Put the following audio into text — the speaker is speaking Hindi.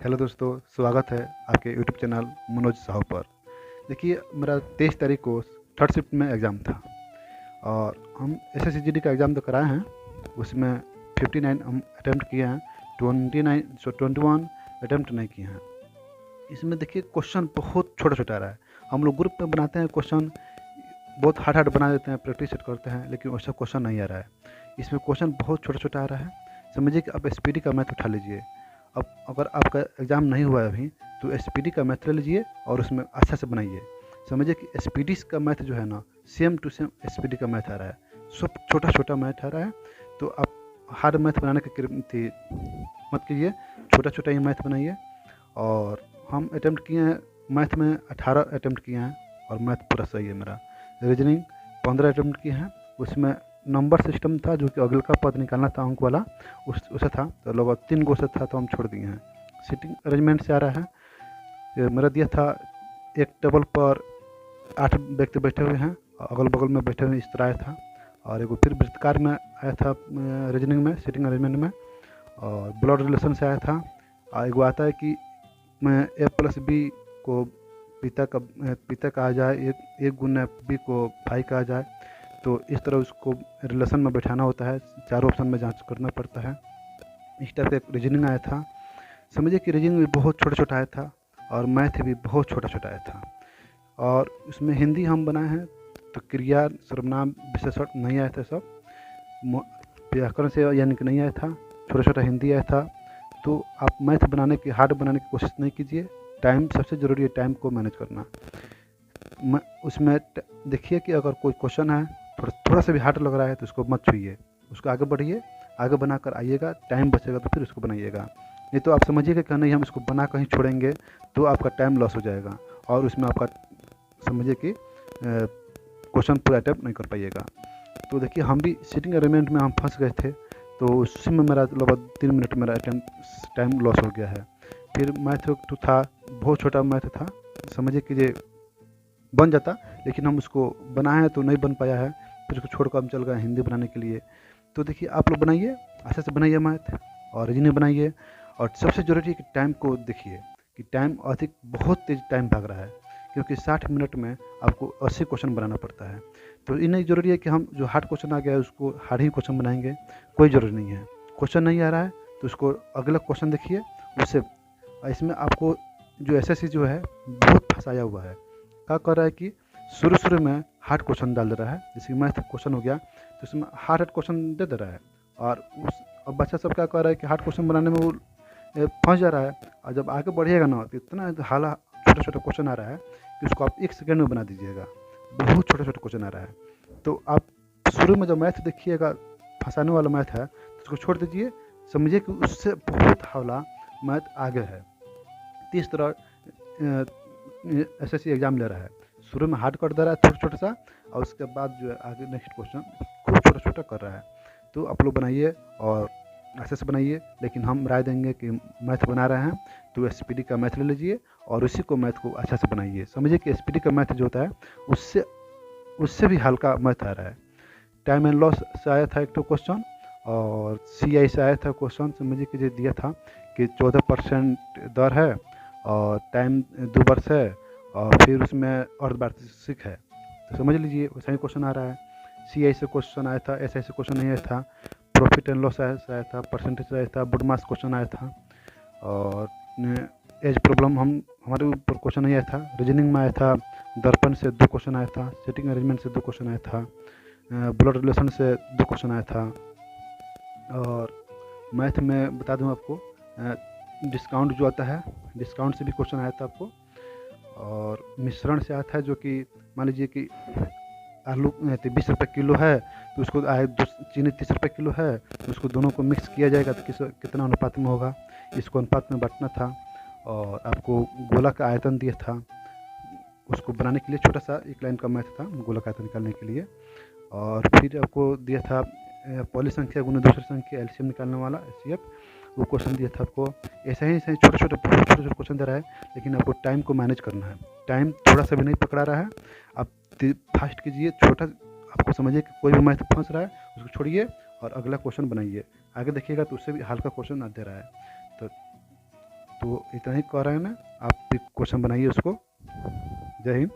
हेलो दोस्तों, स्वागत है आपके यूट्यूब चैनल मनोज साहू पर। देखिए, मेरा 23 तारीख को थर्ड शिफ्ट में एग्ज़ाम था और हम SSCGD का एग्ज़ाम तो कराए हैं। उसमें 59 हम अटैम्प्ट किए हैं, 21 अटैम्प्ट नहीं किए हैं। इसमें देखिए क्वेश्चन बहुत छोटा छोटा आ रहा है। हम लोग ग्रुप में बनाते हैं क्वेश्चन, बहुत हार्ड हार्ड बना देते हैं, प्रैक्टिस करते हैं, लेकिन वैसा क्वेश्चन नहीं आ रहा है। इसमें क्वेश्चन बहुत छोटा छोटा आ रहा है। समझिए कि आप SPD का मैथ उठा लीजिए। अब अगर आपका एग्ज़ाम नहीं हुआ है अभी, तो SPD का मैथ ले लीजिए और उसमें अच्छा से बनाइए। समझिए कि SPD का मैथ जो है ना, सेम टू सेम SPD का मैथ आ रहा है। सब छोटा छोटा मैथ आ रहा है। तो आप हार्ड मैथ बनाने की मत कीजिए, छोटा छोटा ही मैथ बनाइए। और हम अटैम्प्ट किए हैं, मैथ में 18 अटैम्प्ट किए हैं और मैथ पूरा सही है मेरा। रीजनिंग 15 अटैम्प्ट किए हैं, उसमें नंबर सिस्टम था जो कि अगले का पद निकालना था, अंक वाला उसे था, तो लगभग 3 गो से था तो हम छोड़ दिए हैं। सीटिंग अरेंजमेंट से आ रहा है। ये मेरा दिया था एक टेबल पर 8 व्यक्ति बैठे हुए हैं, अगल बगल में बैठे हुए इस तरह आया था। और एक फिर वृत्तकार में आया था, रीजनिंग में सीटिंग अरेंजमेंट में। और ब्लड रिलेशन से आया था। और एक आता है कि मैं A+B को पिता कहा जाए, एक गुना B को भाई कहा जाए। तो इस तरह उसको रिलेशन में बैठाना होता है, चारों ऑप्शन में जांच करना पड़ता है। इस टाइप का एक रीजनिंग आया था। समझिए कि रीजनिंग भी बहुत छोटा छोटा आया था और मैथ भी बहुत छोटा छोटा आया था। और उसमें हिंदी हम बनाए हैं, तो क्रिया सर्वनाम विशेषण नहीं आया था सब। व्याकरण से यानी कि नहीं आया था, छोटा छोटा हिंदी आया था। तो आप मैथ बनाने की, हार्ड बनाने की कोशिश नहीं कीजिए। टाइम सबसे ज़रूरी है, टाइम को मैनेज करना। उसमें देखिए कि अगर कोई क्वेश्चन है थोड़ा थोड़ा सा भी हार्ड लग रहा है तो उसको मत छूइए, उसको आगे बढ़िए, आगे बनाकर आइएगा। टाइम बचेगा तो फिर उसको बनाइएगा। नहीं तो आप समझिएगा कि नहीं, हम इसको बना कहीं छोड़ेंगे तो आपका टाइम लॉस हो जाएगा और उसमें आपका समझिए कि क्वेश्चन पूरा अटैम्प्ट नहीं कर पाइएगा। तो देखिए, हम भी सीटिंग अरेंजमेंट में हम फंस गए थे, तो उसी में मेरा लगभग 3 मिनट मेरा टाइम लॉस हो गया है। फिर मैथ तो था, बहुत छोटा मैथ था। समझिए कि ये बन जाता, लेकिन हम उसको बनाए हैं तो नहीं बन पाया है। फिर उसको छोड़कर हम चल गए हिंदी बनाने के लिए। तो देखिए, आप लोग बनाइए, अच्छे से बनाइए मैथ और रीजनिंग बनाइए। और सबसे ज़रूरी है कि टाइम को देखिए कि टाइम अधिक बहुत तेज़ टाइम भाग रहा है, क्योंकि 60 मिनट में आपको 80 क्वेश्चन बनाना पड़ता है। तो ये नहीं ज़रूरी है कि हम जो हार्ड क्वेश्चन आ गया है उसको हार्ड ही क्वेश्चन बनाएंगे, कोई ज़रूरी नहीं है। क्वेश्चन नहीं आ रहा है तो उसको अगला क्वेश्चन देखिए उससे। इसमें आपको जो SSC जो है बहुत फंसाया हुआ है। क्या कर रहा है कि शुरू शुरू में हार्ड क्वेश्चन डाल दे रहा है, जैसे मैथ क्वेश्चन हो गया तो उसमें हार्ड हार्ड क्वेश्चन दे दे रहा है। और अब बच्चा सब क्या कर रहा है कि हार्ड क्वेश्चन बनाने में वो फंस जा रहा है। और जब आगे बढ़िएगा ना तो इतना हाला छोटा छोटा क्वेश्चन आ रहा है कि उसको आप 1 सेकेंड में बना दीजिएगा। बहुत छोटा छोटा क्वेश्चन आ रहा है। तो आप शुरू में जो मैथ देखिएगा, फंसाने वाला मैथ है, तो उसको छोड़ दीजिए। समझिए कि उससे बहुत हौला मैथ आगे है। तो इस तरह SSC एग्ज़ाम ले रहा है, शुरू में हार्ड कर दे रहा है छोटा छोटा सा, और उसके बाद जो है आगे नेक्स्ट क्वेश्चन खूब छोटा छोटा कर रहा है। तो आप लोग बनाइए और अच्छे से बनाइए। लेकिन हम राय देंगे कि मैथ बना रहे हैं तो SPD का मैथ ले लीजिए और उसी को मैथ को अच्छा से बनाइए। समझिए कि SPD का मैथ जो होता है उससे उससे भी हल्का मैथ आ रहा है। टाइम एंड लॉस से आया था एक तो क्वेश्चन, और CI से आया था क्वेश्चन। समझिए कि जो दिया था कि 14% दर है और टाइम 2 वर्ष है और फिर उसमें अर्धवार्षिक है। तो समझ लीजिए वैसा ही क्वेश्चन आ रहा है। CI से क्वेश्चन आया था, SI से क्वेश्चन नहीं आया था। प्रॉफिट एंड लॉस आया था, परसेंटेज आया था, बुडमास क्वेश्चन आया था। और एज प्रॉब्लम हमारे ऊपर क्वेश्चन नहीं आया था। रीजनिंग में आया था, दर्पण से 2 क्वेश्चन आया था, सीटिंग अरेंजमेंट से 2 क्वेश्चन आया था, ब्लड रिलेशन से 2 क्वेश्चन आया था। और मैथ में बता दूं आपको, डिस्काउंट जो आता है, डिस्काउंट से भी क्वेश्चन आया था आपको। और मिश्रण से आता है, जो कि मान लीजिए कि आलू 20 रुपये किलो है तो उसको चीनी 30 रुपये किलो है, तो उसको दोनों को मिक्स किया जाएगा तो कितना अनुपात में होगा, इसको अनुपात में बांटना था। और आपको गोला का आयतन दिया था, उसको बनाने के लिए छोटा सा एक लाइन का मैथ था गोला का आयतन निकालने के लिए। और फिर आपको दिया था पहली संख्या गुना दूसरी संख्या LCM निकालने वाला HCF, वो क्वेश्चन दिया था आपको। ऐसे ही छोटे छोटे क्वेश्चन दे रहा है, लेकिन आपको टाइम को मैनेज करना है। टाइम थोड़ा सा भी नहीं पकड़ा रहा है, आप फास्ट कीजिए। छोटा आपको समझिए कि कोई भी मैथ फंस रहा है उसको छोड़िए और अगला क्वेश्चन बनाइए। आगे देखिएगा तो उससे भी हल्का क्वेश्चन दे रहा है। तो तो इतना ही कह रहे हैं ना, आप भी क्वेश्चन बनाइए उसको। जय हिंद।